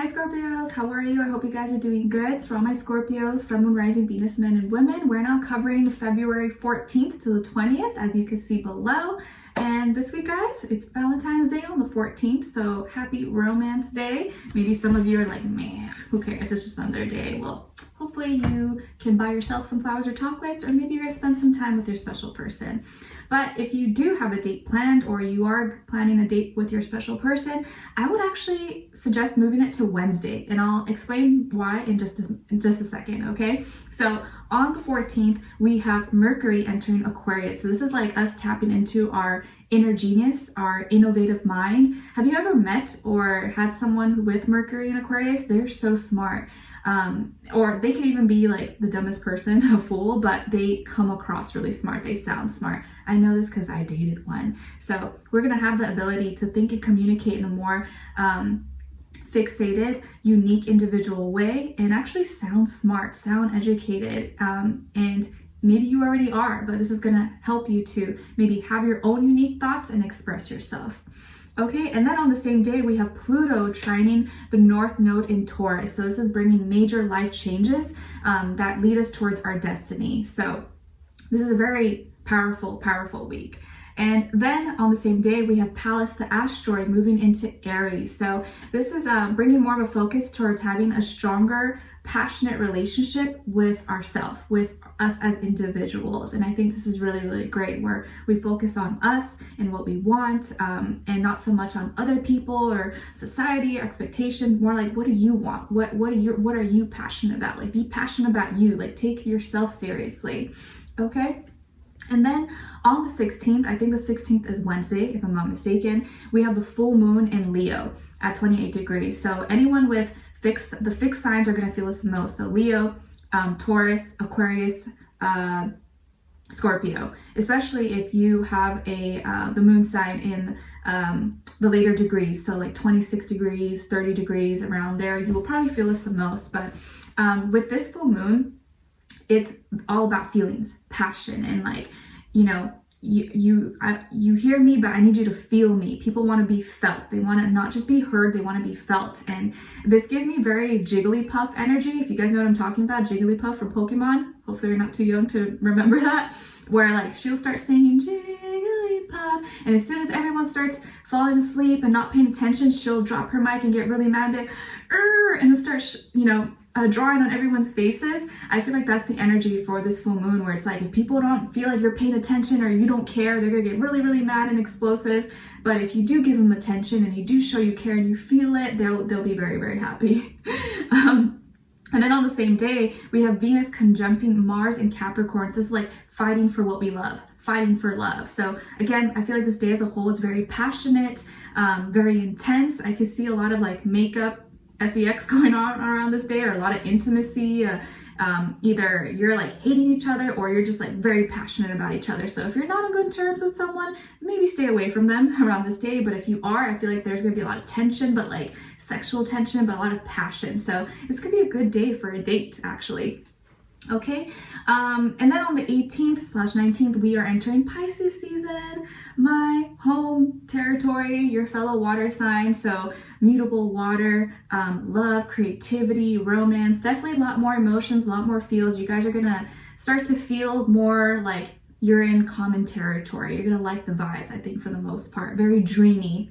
Hi Scorpios, how are you? I hope you guys are doing good. So all my Scorpios, Sun, Moon, Rising, Venus, men and women, we're now covering February 14th to the 20th, as you can see below. And this week, guys, it's Valentine's Day on the 14th, so happy Romance Day. Maybe some of you are like, man, who cares? It's just another day. Well, hopefully you can buy yourself some flowers or chocolates, or maybe you're gonna spend some time with your special person. But if you do have a date planned, or you are planning a date with your special person, I would actually suggest moving it to Wednesday, and I'll explain why in just a second, okay? So on the 14th, we have Mercury entering Aquarius. So this is like us tapping into our inner genius, our innovative mind. Have you ever met or had someone with Mercury in Aquarius? They're so smart. Or they can even be like the dumbest person, a fool, but they come across really smart. They sound smart. I know this because I dated one. So we're going to have the ability to think and communicate in a more fixated, unique, individual way, and actually sound smart, sound educated, and maybe you already are, but this is going to help you to maybe have your own unique thoughts and express yourself. Okay, and then on the same day, we have Pluto trining the North Node in Taurus. So this is bringing major life changes that lead us towards our destiny. So this is a very powerful, powerful week. And then on the same day, we have Pallas, the asteroid, moving into Aries. So this is bringing more of a focus towards having a stronger, passionate relationship with ourselves, with us as individuals. And I think this is really, really great, where we focus on us and what we want, and not so much on other people or society or expectations. More like, what do you want? What are you passionate about? Like, be passionate about you. Like, take yourself seriously. Okay. And then on the 16th, I think the 16th is Wednesday, if I'm not mistaken, we have the full moon in Leo at 28 degrees. So anyone with the fixed signs are going to feel this the most. So Leo, Taurus, Aquarius, Scorpio, especially if you have the moon sign in the later degrees. So like 26 degrees, 30 degrees, around there, you will probably feel this the most. But with this full moon, it's all about feelings, passion, and like, you know, you hear me, but I need you to feel me. People want to be felt. They want to not just be heard, they want to be felt. And this gives me very Jigglypuff energy. If you guys know what I'm talking about, Jigglypuff from Pokemon. Hopefully you're not too young to remember that. Where like she'll start singing Jigglypuff, and as soon as everyone starts falling asleep and not paying attention, she'll drop her mic and get really mad and then start, drawing on everyone's faces. I feel like that's the energy for this full moon, where it's like, if people don't feel like you're paying attention or you don't care, they're gonna get really, really mad and explosive. But if you do give them attention and you do show you care and you feel it, they'll be very, very happy. And then on the same day, we have Venus conjuncting Mars in Capricorn. So this is like fighting for what we love, fighting for love. So again, I feel like this day as a whole is very passionate, very intense. I can see a lot of like makeup, sex going on around this day, or a lot of intimacy. Either you're like hating each other, or you're just like very passionate about each other. So if you're not on good terms with someone, maybe stay away from them around this day. But if you are, I feel like there's gonna be a lot of tension, but like sexual tension, but a lot of passion. So this could be a good day for a date, actually. Okay, and then on the 18th/19th, we are entering Pisces season, my home territory, your fellow water sign. So mutable water, love, creativity, romance, definitely a lot more emotions, a lot more feels. You guys are gonna start to feel more like you're in common territory. You're gonna like the vibes, I think, for the most part. Very dreamy.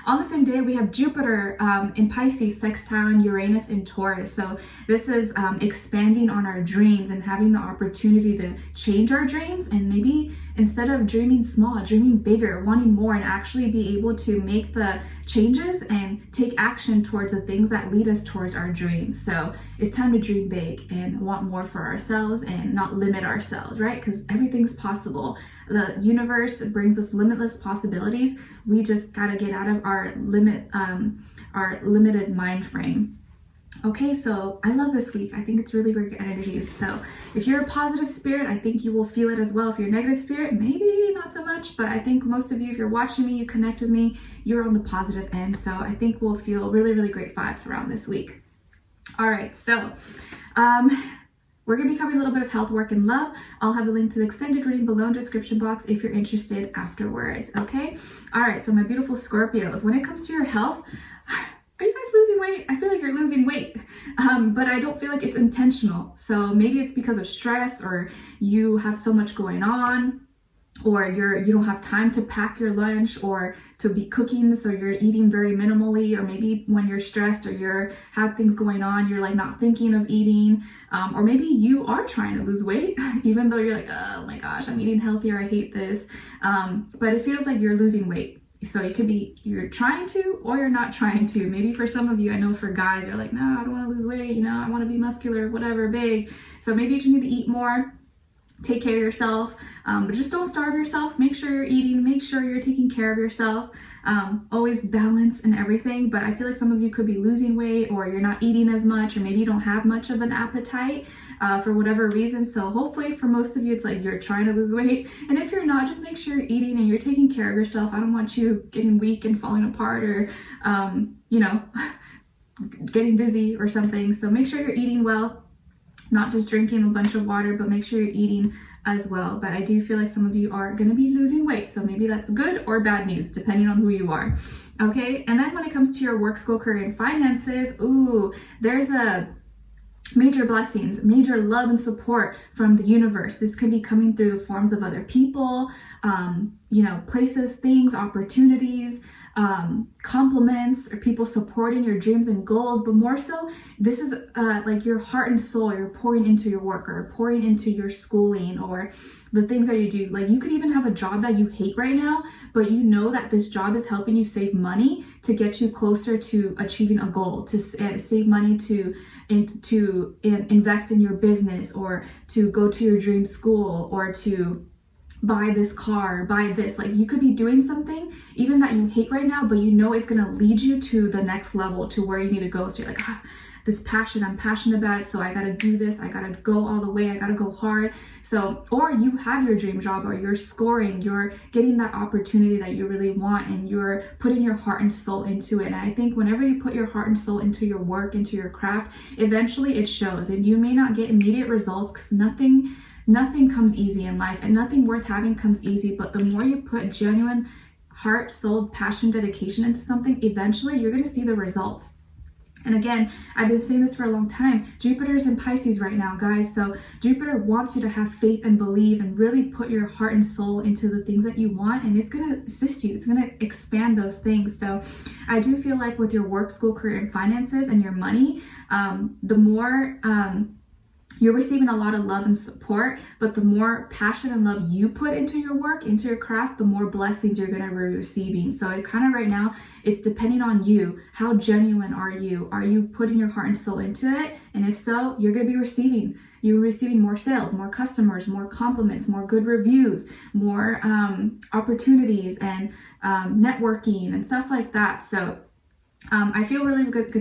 On the same day, we have Jupiter in Pisces sextiling Uranus in Taurus. So this is expanding on our dreams and having the opportunity to change our dreams, and maybe instead of dreaming small, dreaming bigger, wanting more, and actually be able to make the changes and take action towards the things that lead us towards our dreams. So it's time to dream big and want more for ourselves and not limit ourselves, right? Because everything's possible. The universe brings us limitless possibilities. We just got to get out of our limited mind frame. Okay, so I love this week. I think it's really great energies. So if you're a positive spirit, I think you will feel it as well. If you're a negative spirit, maybe not so much, but I think most of you, if you're watching me, you connect with me, you're on the positive end. So I think we'll feel really, really great vibes around this week. All right, so we're going to be covering a little bit of health, work, and love. I'll have a link to the extended reading below in the description box if you're interested afterwards, okay? All right, so my beautiful Scorpios, when it comes to your health, are you guys losing weight? I feel like you're losing weight, but I don't feel like it's intentional. So maybe it's because of stress, or you have so much going on, or you don't have time to pack your lunch or to be cooking, so you're eating very minimally. Or maybe when you're stressed or you have things going on, you're like not thinking of eating, or maybe you are trying to lose weight even though you're like, oh my gosh, I'm eating healthier, I hate this, but it feels like you're losing weight. So it could be you're trying to, or you're not trying to. Maybe for some of you, I know for guys, they're like, no, I don't want to lose weight, I want to be muscular, whatever, big. So maybe you just need to eat more, take care of yourself, but just don't starve yourself. Make sure you're eating, make sure you're taking care of yourself. Always balance and everything. But I feel like some of you could be losing weight, or you're not eating as much, or maybe you don't have much of an appetite for whatever reason. So hopefully for most of you, it's like you're trying to lose weight. And if you're not, just make sure you're eating and you're taking care of yourself. I don't want you getting weak and falling apart, or getting dizzy or something. So make sure you're eating well, not just drinking a bunch of water, but make sure you're eating as well. But I do feel like some of you are going to be losing weight, so maybe that's good or bad news depending on who you are. Okay, and then when it comes to your work, school, career, and finances, there's a major blessings, major love and support from the universe. This could be coming through the forms of other people, places, things, opportunities, compliments, or people supporting your dreams and goals. But more so, this is like your heart and soul you're pouring into your work, or pouring into your schooling, or the things that you do. Like you could even have a job that you hate right now, but you know that this job is helping you save money to get you closer to achieving a goal, to save money to invest in your business, or to go to your dream school, or to buy this car, buy this. Like you could be doing something even that you hate right now, but you know it's going to lead you to the next level, to where you need to go. So you're like, this passion, I'm passionate about it, so I got to do this, I got to go all the way, I got to go hard. So, or you have your dream job, or you're scoring, you're getting that opportunity that you really want, and you're putting your heart and soul into it. And I think whenever you put your heart and soul into your work, into your craft, eventually it shows. And you may not get immediate results, because nothing comes easy in life, and nothing worth having comes easy. But the more you put genuine heart, soul, passion, dedication into something, eventually you're going to see the results. And again, I've been saying this for a long time. Jupiter's in Pisces right now, guys. So Jupiter wants you to have faith and believe, and really put your heart and soul into the things that you want, and it's going to assist you. It's going to expand those things. So I do feel like with your work, school, career, and finances, and your money, the more you're receiving a lot of love and support, but the more passion and love you put into your work, into your craft, the more blessings you're going to be receiving. So it kind of right now, it's depending on you. How genuine are you? Are you putting your heart and soul into it? And if so, you're going to be receiving. You're receiving more sales, more customers, more compliments, more good reviews, more opportunities, and networking and stuff like that. So I feel really good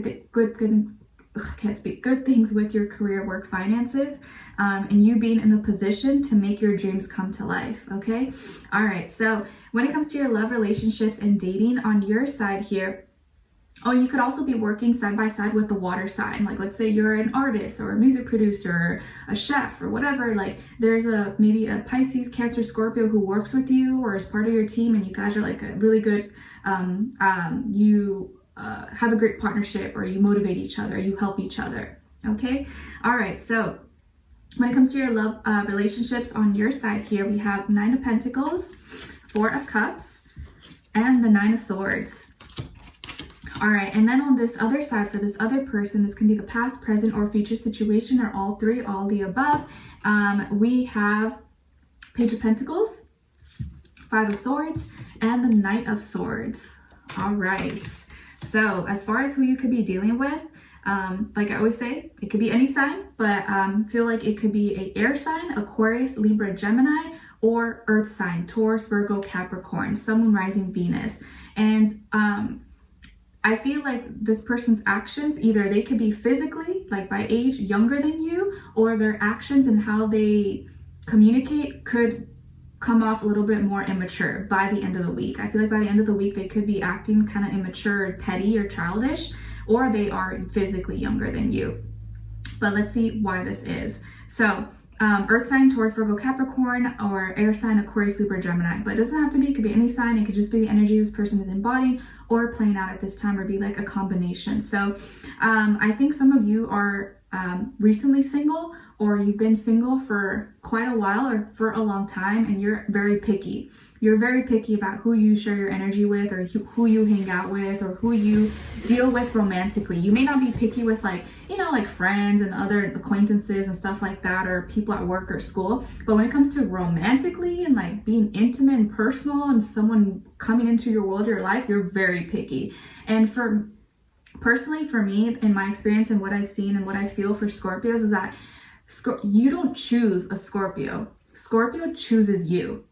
things with your career, work, finances, and you being in a position to make your dreams come to life. Okay. All right. So when it comes to your love, relationships, and dating on your side here, you could also be working side by side with the water sign. Like, let's say you're an artist or a music producer or a chef or whatever. Like there's maybe a Pisces, Cancer, Scorpio who works with you or is part of your team, and you guys are like a really good, have a great partnership, or you motivate each other, you help each other. Okay. All right. So when it comes to your love relationships on your side here, we have 9 of Pentacles, 4 of Cups, and the 9 of Swords. All right. And then on this other side, for this other person, this can be the past, present, or future situation, or all three, all the above. We have Page of Pentacles, 5 of Swords, and the Knight of Swords. All right. So as far as who you could be dealing with, like I always say, it could be any sign, but feel like it could be an air sign, Aquarius, Libra, Gemini, or earth sign, Taurus, Virgo, Capricorn, Sun, Moon, Rising, Venus. And I feel like this person's actions, either they could be physically, like by age, younger than you, or their actions and how they communicate could come off a little bit more immature by the end of the week. I feel like by the end of the week, they could be acting kind of immature, petty, or childish, or they are physically younger than you. But let's see why this is. So Earth sign, Taurus, Virgo, Capricorn, or air sign, Aquarius, Libra, Gemini. But it doesn't have to be, it could be any sign. It could just be the energy this person is embodying or playing out at this time, or be like a combination. So I think some of you are recently single, or you've been single for quite a while or for a long time, and you're very picky. You're very picky about who you share your energy with, or who you hang out with, or who you deal with romantically. You may not be picky with like, you know, like friends and other acquaintances and stuff like that, or people at work or school. But when it comes to romantically and like being intimate and personal and someone coming into your world, your life, you're very picky. And personally, for me, in my experience and what I've seen and what I feel for Scorpios, is that you don't choose a Scorpio. Scorpio chooses you.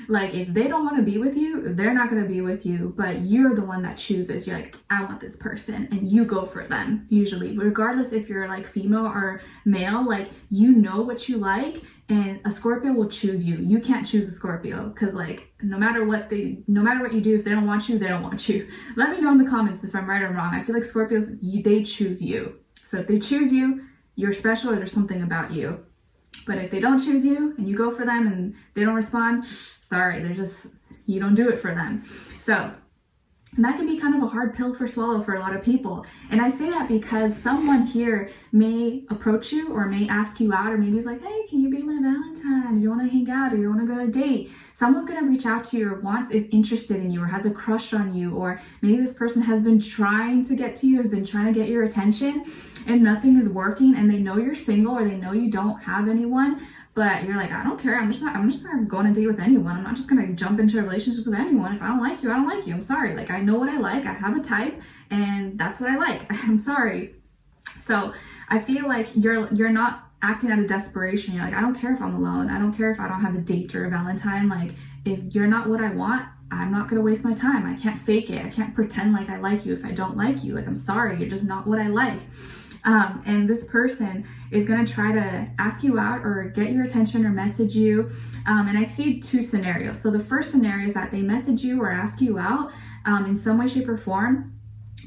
Like if they don't want to be with you, they're not going to be with you, but you're the one that chooses. You're like, I want this person, and you go for them usually, regardless if you're like female or male. Like, you know what you like, and a Scorpio will choose you. You can't choose a Scorpio, because like no matter what you do, if they don't want you, they don't want you. Let me know in the comments if I'm right or wrong. I feel like Scorpios, they choose you. So if they choose you, you're special, or there's something about you. But if they don't choose you and you go for them and they don't respond, sorry, you don't do it for them. So that can be kind of a hard pill to swallow for a lot of people. And I say that because someone here may approach you or may ask you out, or maybe it's like, hey, can you be my Valentine? Do you want to hang out, or you want to go on a date? Someone's going to reach out to you, or is interested in you, or has a crush on you, or maybe this person has been trying to get to you, has been trying to get your attention, and nothing is working, and they know you're single, or they know you don't have anyone, but you're like, I don't care. I'm just not gonna go on a date with anyone. I'm not just gonna jump into a relationship with anyone. If I don't like you, I don't like you. I'm sorry. Like, I know what I like. I have a type, and that's what I like. I'm sorry. So I feel like you're not acting out of desperation. You're like, I don't care if I'm alone. I don't care if I don't have a date or a Valentine. Like, if you're not what I want, I'm not gonna waste my time. I can't fake it. I can't pretend like I like you if I don't like you. Like, I'm sorry. You're just not what I like. And this person is going to try to ask you out or get your attention or message you. And I see two scenarios. So the first scenario is that they message you or ask you out in some way, shape, or form,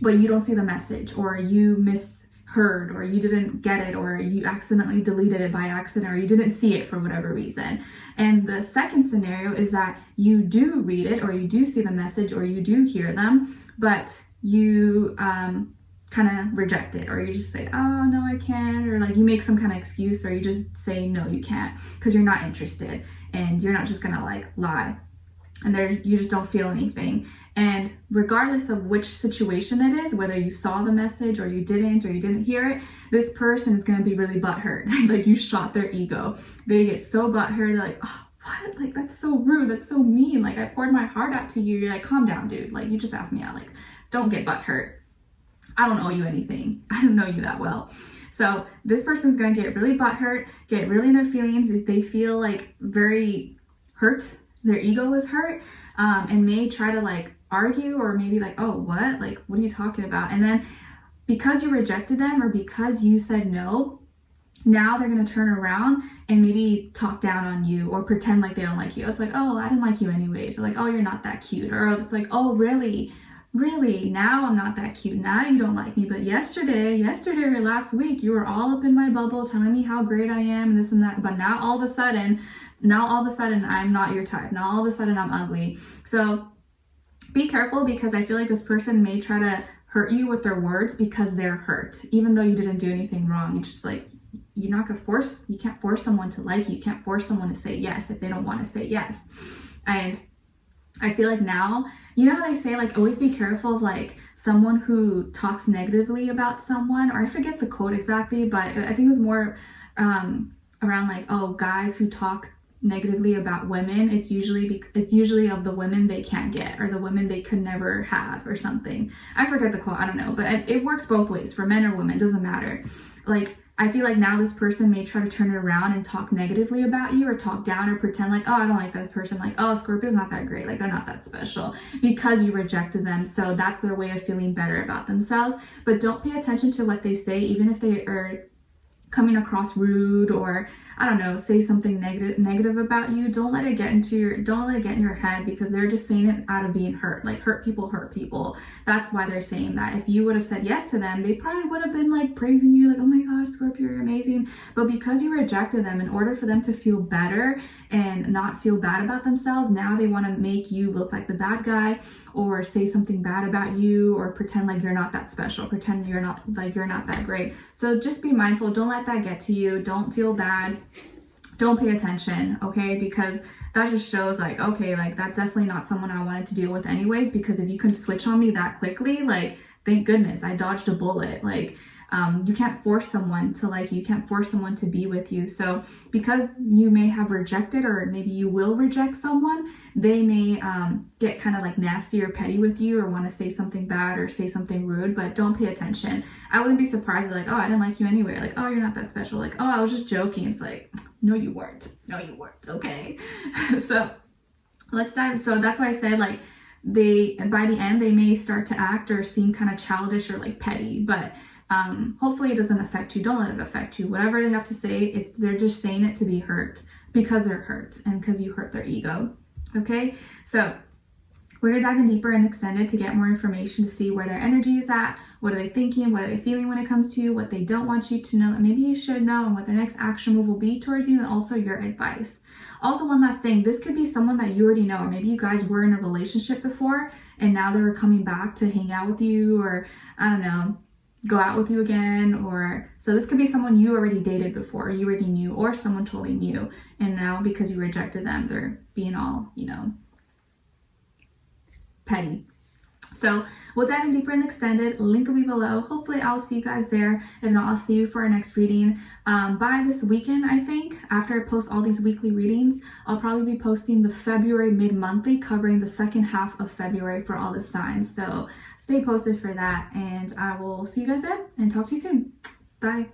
but you don't see the message, or you misheard, or you didn't get it, or you accidentally deleted it by accident, or you didn't see it for whatever reason. And the second scenario is that you do read it, or you do see the message, or you do hear them, but you kind of reject it, or you just say, oh no, I can't, or like you make some kind of excuse, or you just say no, you can't, because you're not interested, and you're not just gonna like lie, and you just don't feel anything. And regardless of which situation it is, whether you saw the message or you didn't hear it, this person is gonna be really butthurt. Like, you shot their ego. They get so butthurt. They're like, oh, what? Like, that's so rude. That's so mean. Like, I poured my heart out to you. You're like, calm down, dude. Like, you just asked me out. Like, don't get butthurt. I don't owe you anything. I don't know you that well. So this person's going to get really butthurt, get really in their feelings. If they feel like very hurt, their ego is hurt, and may try to like argue, or maybe like, oh, what? Like, what are you talking about? And then because you rejected them, or because you said no, now they're going to turn around and maybe talk down on you, or pretend like they don't like you. It's like, oh, I didn't like you anyways. Or like, oh, you're not that cute. Or it's like, oh, really? Now I'm not that cute. Now you don't like me. But yesterday or last week, you were all up in my bubble telling me how great I am and this and that. But now all of a sudden I'm not your type. Now all of a sudden I'm ugly. So be careful, because I feel like this person may try to hurt you with their words because they're hurt, even though you didn't do anything wrong. You just like, you can't force someone to like you. You can't force someone to say yes if they don't want to say yes. And I feel like now, you know how they say, like, always be careful of like someone who talks negatively about someone, or I forget the quote exactly, but I think it was more around like, oh, guys who talk negatively about women, it's usually of the women they can't get, or the women they could never have, or something. I forget the quote, I don't know, but it works both ways, for men or women, it doesn't matter. Like, I feel like now this person may try to turn it around and talk negatively about you, or talk down, or pretend like, oh, I don't like that person. Like, oh, Scorpio's not that great. Like, they're not that special, because you rejected them. So that's their way of feeling better about themselves. But don't pay attention to what they say, even if they are coming across rude, or I don't know, say something negative about you, don't let it get in your head, because they're just saying it out of being hurt. Like, hurt people. That's why they're saying that. If you would have said yes to them, they probably would have been like praising you, like, oh my gosh, Scorpio, you're amazing. But because you rejected them, in order for them to feel better and not feel bad about themselves, now they want to make you look like the bad guy, or say something bad about you, or pretend like you're not that special, pretend you're not that great. So just be mindful. Don't let that get to you. Don't feel bad. Don't pay attention, okay? Because that just shows like, okay, like that's definitely not someone I wanted to deal with anyways, because if you can switch on me that quickly, like, thank goodness I dodged a bullet. Like, you can't force someone to like you, can't force someone to be with you. So because you may have rejected, or maybe you will reject someone, they may get kind of like nasty or petty with you, or want to say something bad or say something rude, but don't pay attention. I wouldn't be surprised, like, oh, I didn't like you anyway. Like, oh, you're not that special. Like, oh, I was just joking. It's like, no, you weren't. Okay. So let's dive. So that's why I said, like, by the end, they may start to act or seem kind of childish or like petty, but hopefully it doesn't affect you. Don't let it affect you. Whatever they have to say, they're just saying it to be hurt, because they're hurt and because you hurt their ego. Okay, so we're diving deeper and extended to get more information, to see where their energy is at, what are they thinking, what are they feeling when it comes to you, what they don't want you to know that maybe you should know, and what their next action move will be towards you, and also your advice. Also, one last thing, this could be someone that you already know, or maybe you guys were in a relationship before and now they're coming back to hang out with you, or I don't know, go out with you again. Or so this could be someone you already dated before, you already knew, or someone totally new, and now because you rejected them, they're being all, petty. So we'll dive in deeper in the extended. Link will be below. Hopefully I'll see you guys there. If not, I'll see you for our next reading by this weekend. I think after I post all these weekly readings, I'll probably be posting the February mid-monthly, covering the second half of February for all the signs. So stay posted for that, and I will see you guys then and talk to you soon. Bye.